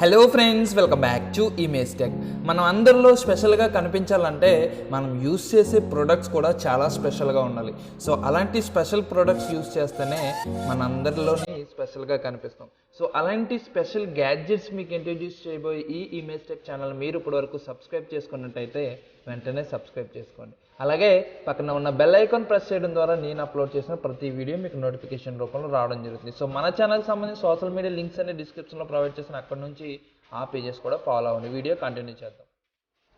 Hello friends, welcome back to image tech. మనం అందరిలో స్పెషల్గా కనిపించాలంటే మనం యూస్ చేసే ప్రొడక్ట్స్ కూడా చాలా స్పెషల్గా ఉండాలి. సో అలాంటి స్పెషల్ ప్రొడక్ట్స్ యూస్ చేస్తేనే మన అందరిలోని స్పెషల్గా కనిపిస్తాం. సో అలాంటి స్పెషల్ గ్యాడ్జెట్స్ మీకు ఇంట్రడ్యూస్ చేయబోయే ఈ ఇమేజ్ టెక్ ఛానల్ మీరు ఇప్పటివరకు సబ్స్క్రైబ్ చేసుకున్నట్టయితే వెంటనే సబ్స్క్రైబ్ చేసుకోండి. అలాగే పక్కన ఉన్న బెల్ ఐకాన్ ప్రెస్ చేయడం ద్వారా నేను అప్లోడ్ చేసిన ప్రతి వీడియో మీకు నోటిఫికేషన్ రూపంలో రావడం జరుగుతుంది. సో మన ఛానల్కి సంబంధించి సోషల్ మీడియా లింక్స్ అనే డిస్క్రిప్షన్లో ప్రొవైడ్ చేసిన అక్కడ నుంచి ఆ పేజెస్ కూడా ఫాలో అవ్వండి. వీడియో కంటిన్యూ చేద్దాం.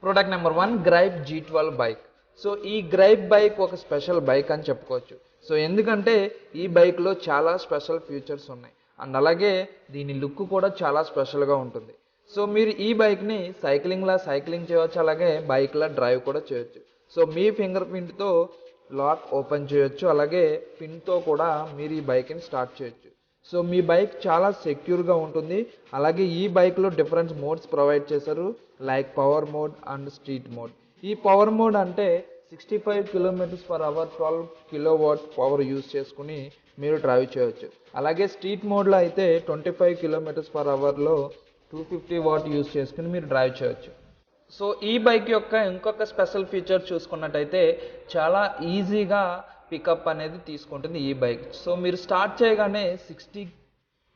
Product number 1, gripe G12 bike. So ఈ గ్రైప్ బైక్ ఒక స్పెషల్ బైక్ అని చెప్పుకోవచ్చు. సో ఎందుకంటే ఈ బైక్లో చాలా స్పెషల్ ఫీచర్స్ ఉన్నాయి అండ్ అలాగే దీని లుక్ కూడా చాలా స్పెషల్గా ఉంటుంది. సో మీరు ఈ బైక్ని సైక్లింగ్ చేయవచ్చు, అలాగే బైక్లా డ్రైవ్ కూడా చేయొచ్చు. సో మీ ఫింగర్ ప్రింట్తో లాక్ ఓపెన్ చేయొచ్చు, అలాగే పిన్తో కూడా మీరు ఈ బైక్ని స్టార్ట్ చేయొచ్చు. సో మీ బైక్ చాలా సెక్యూర్గా ఉంటుంది. అలాగే ఈ బైక్లో డిఫరెంట్ మోడ్స్ ప్రొవైడ్ చేశారు, like power mode and street mode. ఈ పవర్ మోడ్ అంటే 65 km/h 12 kW పవర్ యూస్ చేసుకుని మీరు డ్రైవ్ చేయొచ్చు. అలాగే స్ట్రీట్ మోడ్లో అయితే 25 km/hలో 250 వాట్ యూస్ చేసుకుని మీరు డ్రైవ్ చేయొచ్చు. సో ఈ బైక్ యొక్క ఇంకొక స్పెషల్ ఫీచర్ చూసుకున్నట్టయితే చాలా ఈజీగా పికప్ అనేది తీసుకుంటుంది ఈ బైక్. సో మీరు స్టార్ట్ చేయగానే 60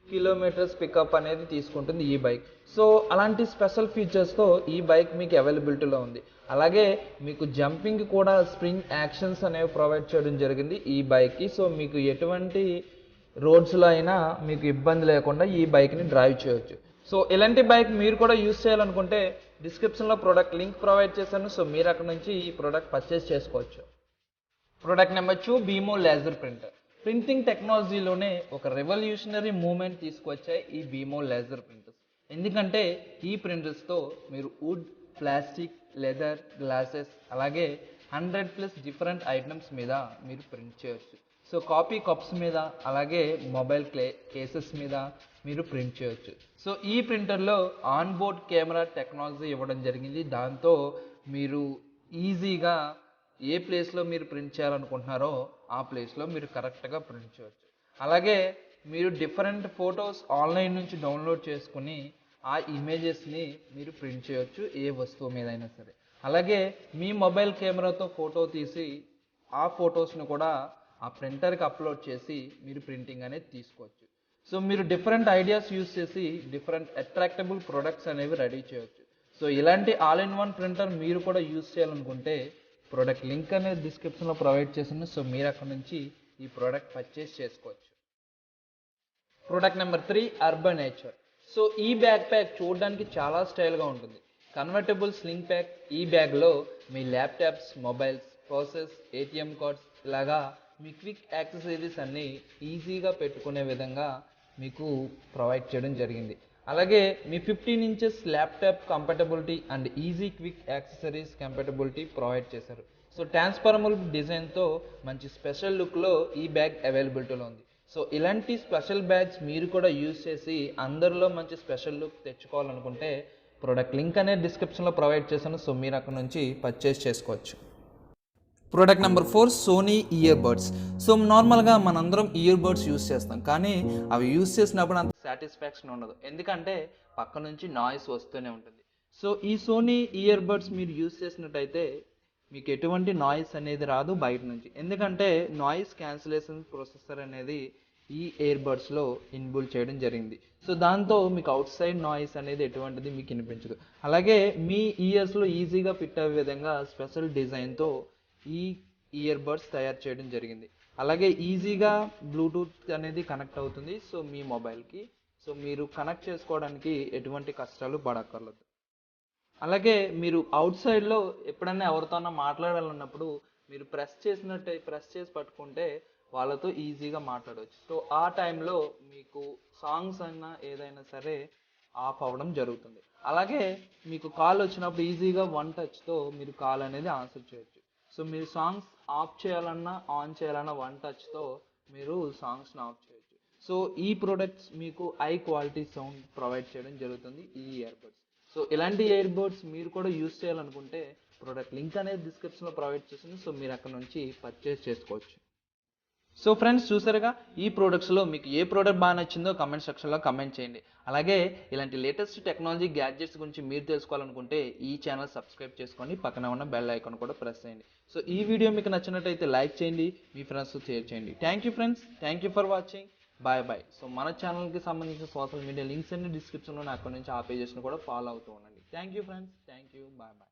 కిలోమీటర్స్ పికప్ అనేది తీసుకుంటుంది ఈ బైక్. సో అలాంటి స్పెషల్ ఫీచర్స్తో ఈ బైక్ మీకు అవైలబిలిటీలో ఉంది. అలాగే మీకు జంపింగ్ కూడా స్ప్రింగ్ యాక్షన్స్ అనేవి ప్రొవైడ్ చేయడం జరిగింది ఈ బైక్కి. సో మీకు ఎటువంటి రోడ్స్లో అయినా మీకు ఇబ్బంది లేకుండా ఈ బైక్ని డ్రైవ్ చేయొచ్చు. సో ఇలాంటి బైక్ మీరు కూడా యూస్ చేయాలనుకుంటే డిస్క్రిప్షన్లో ప్రోడక్ట్ లింక్ ప్రొవైడ్ చేశాను. సో మీరు అక్కడ నుంచి ఈ ప్రోడక్ట్ పర్చేస్ చేసుకోవచ్చు. ప్రోడక్ట్ నెంబర్ 2, బీమో లేజర్ ప్రింటర్. ప్రింటింగ్ టెక్నాలజీలోనే ఒక రెవల్యూషనరీ మూమెంట్ తీసుకొచ్చాయి ఈ బీమో లేజర్ ప్రింటర్స్. ఎందుకంటే ఈ ప్రింటర్స్తో మీరు వుడ్, ప్లాస్టిక్, లెదర్, గ్లాసెస్ అలాగే 100+ డిఫరెంట్ ఐటమ్స్ మీద మీరు ప్రింట్ చేయొచ్చు. సో కాపీ కప్స్ మీద అలాగే మొబైల్ కేసెస్ మీద మీరు ప్రింట్ చేయొచ్చు. సో ఈ ప్రింటర్లో ఆన్ బోర్డ్ కెమెరా టెక్నాలజీ ఇవ్వడం జరిగింది. దాంతో మీరు ఈజీగా ఏ ప్లేస్లో మీరు ప్రింట్ చేయాలనుకుంటున్నారో ఆ ప్లేస్లో మీరు కరెక్ట్గా ప్రింట్ చేయవచ్చు. అలాగే మీరు డిఫరెంట్ ఫొటోస్ ఆన్లైన్ నుంచి డౌన్లోడ్ చేసుకుని ఆ ఇమేజెస్ని మీరు ప్రింట్ చేయొచ్చు ఏ వస్తువు మీద అయినా సరే. అలాగే మీ మొబైల్ కెమెరాతో ఫోటో తీసి ఆ ఫొటోస్ను కూడా ఆ ప్రింటర్కి అప్లోడ్ చేసి మీరు ప్రింటింగ్ అనేది తీసుకోవచ్చు. సో మీరు డిఫరెంట్ ఐడియాస్ యూస్ చేసి డిఫరెంట్ అట్రాక్టబుల్ ప్రొడక్ట్స్ అనేవి రెడీ చేయొచ్చు. సో ఇలాంటి ఆల్ ఇన్ వన్ ప్రింటర్ మీరు కూడా యూస్ చేయాలనుకుంటే ప్రోడక్ట్ లింక్ అనేది డిస్క్రిప్షన్లో ప్రొవైడ్ చేసింది. సో మీరు అక్కడ నుంచి ఈ ప్రోడక్ట్ పర్చేస్ చేసుకోవచ్చు. Product number 3, urban nature. So ఈ బ్యాక్ ప్యాక్ చూడడానికి చాలా స్టైల్గా ఉంటుంది. Convertible sling pack. ఈ బ్యాగ్లో మీ laptops, mobiles, purses, ATM cards ఇలాగా మీ క్విక్ యాక్సెసరీస్ అన్నీ ఈజీగా పెట్టుకునే విధంగా మీకు ప్రొవైడ్ చేయడం జరిగింది. అలాగే మీ 15 inches laptop compatibility and easy quick accessories compatibility provide చేశారు. సో ట్రాన్స్ఫార్మబుల్ డిజైన్తో మంచి స్పెషల్ లుక్లో ఈ బ్యాగ్ అవైలబిలిటీలో ఉంది. సో ఇలాంటి స్పెషల్ బ్యాగ్స్ మీరు కూడా యూజ్ చేసి అందరిలో మంచి స్పెషల్ లుక్ తెచ్చుకోవాలనుకుంటే ప్రోడక్ట్ లింక్ అనేది డిస్క్రిప్షన్లో ప్రొవైడ్ చేశాను. సో మీరు అక్కడ నుంచి పర్చేస్ చేసుకోవచ్చు. Product number 4, Sony earbuds. So నార్మల్గా మనందరం ఇయర్ బడ్స్ యూస్ చేస్తాం, కానీ అవి యూస్ చేసినప్పుడు అంత సాటిస్ఫాక్షన్ ఉండదు, ఎందుకంటే పక్క నుంచి నాయిస్ వస్తూనే ఉంటుంది. సో ఈ సోనీ ఇయర్ బడ్స్ మీరు యూస్ చేసినట్టయితే మీకు ఎటువంటి నాయిస్ అనేది రాదు బయట నుంచి, ఎందుకంటే నాయిస్ క్యాన్సిలేషన్ ప్రొసెసర్ అనేది ఈ ఇయర్ బడ్స్లో ఇన్బుల్ చేయడం జరిగింది. సో దాంతో మీకు అవుట్ సైడ్ నాయిస్ అనేది ఎటువంటిది మీకు వినిపించదు. అలాగే మీ ఇయర్స్లో ఈజీగా ఫిట్ అయ్యే విధంగా స్పెషల్ డిజైన్తో ఈ ఇయర్ బడ్స్ తయారు చేయడం జరిగింది. అలాగే ఈజీగా బ్లూటూత్ అనేది కనెక్ట్ అవుతుంది సో మీ మొబైల్కి. సో మీరు కనెక్ట్ చేసుకోవడానికి ఎటువంటి కష్టాలు పడక్కర్లేదు. అలాగే మీరు అవుట్ సైడ్లో ఎప్పుడైనా ఎవరితోనో మాట్లాడాలన్నప్పుడు మీరు ప్రెస్ చేసి పట్టుకుంటే వాళ్ళతో ఈజీగా మాట్లాడవచ్చు. సో ఆ టైంలో మీకు సాంగ్స్ అయినా ఏదైనా సరే ఆఫ్ అవ్వడం జరుగుతుంది. అలాగే మీకు కాల్ వచ్చినప్పుడు ఈజీగా వన్ టచ్తో మీరు కాల్ అనేది ఆన్సర్ చేయొచ్చు. సో మీరు సాంగ్స్ ఆఫ్ చేయాలన్నా ఆన్ చేయాలన్నా వన్ టచ్తో మీరు సాంగ్స్ని ఆఫ్ చేయొచ్చు. సో ఈ ప్రొడక్ట్స్ మీకు హై క్వాలిటీ సౌండ్ ప్రొవైడ్ చేయడం జరుగుతుంది ఈ ఇయర్ బడ్స్. సో ఇలాంటి ఇయర్ బడ్స్ మీరు కూడా యూస్ చేయాలనుకుంటే ప్రోడక్ట్ లింక్ అనేది డిస్క్రిప్షన్లో ప్రొవైడ్ చేస్తుంది. సో మీరు అక్కడ నుంచి పర్చేస్ చేసుకోవచ్చు. సో ఫ్రెండ్స్ చూసారుగా, ఈ ప్రోడక్ట్స్లో మీకు ఏ ప్రోడక్ట్ బాగా నచ్చిందో కమెంట్ సెక్షన్లో కమెంట్ చేయండి. అలాగే ఇలాంటి లేటెస్ట్ టెక్నాలజీ గ్యాడ్జెట్స్ గురించి మీరు తెలుసుకోవాలనుకుంటే ఈ ఛానల్ సబ్స్క్రైబ్ చేసుకొని పక్కన ఉన్న బెల్ ఐకాన్ కూడా ప్రెస్ చేయండి. సో ఈ వీడియో మీకు నచ్చినట్టయితే లైక్ చేయండి, మీ ఫ్రెండ్స్తో షేర్ చేయండి. Thank you friends, thank you for watching. Bye bye. So మన ఛానల్కి సంబంధించిన సోషల్ మీడియా లింక్స్ అన్ని డిస్క్రిప్షన్లో అక్కడ నుంచి ఆ పేజెస్ని కూడా ఫాలో అవుతూ ఉండండి. Thank you friends, thank you, bye bye.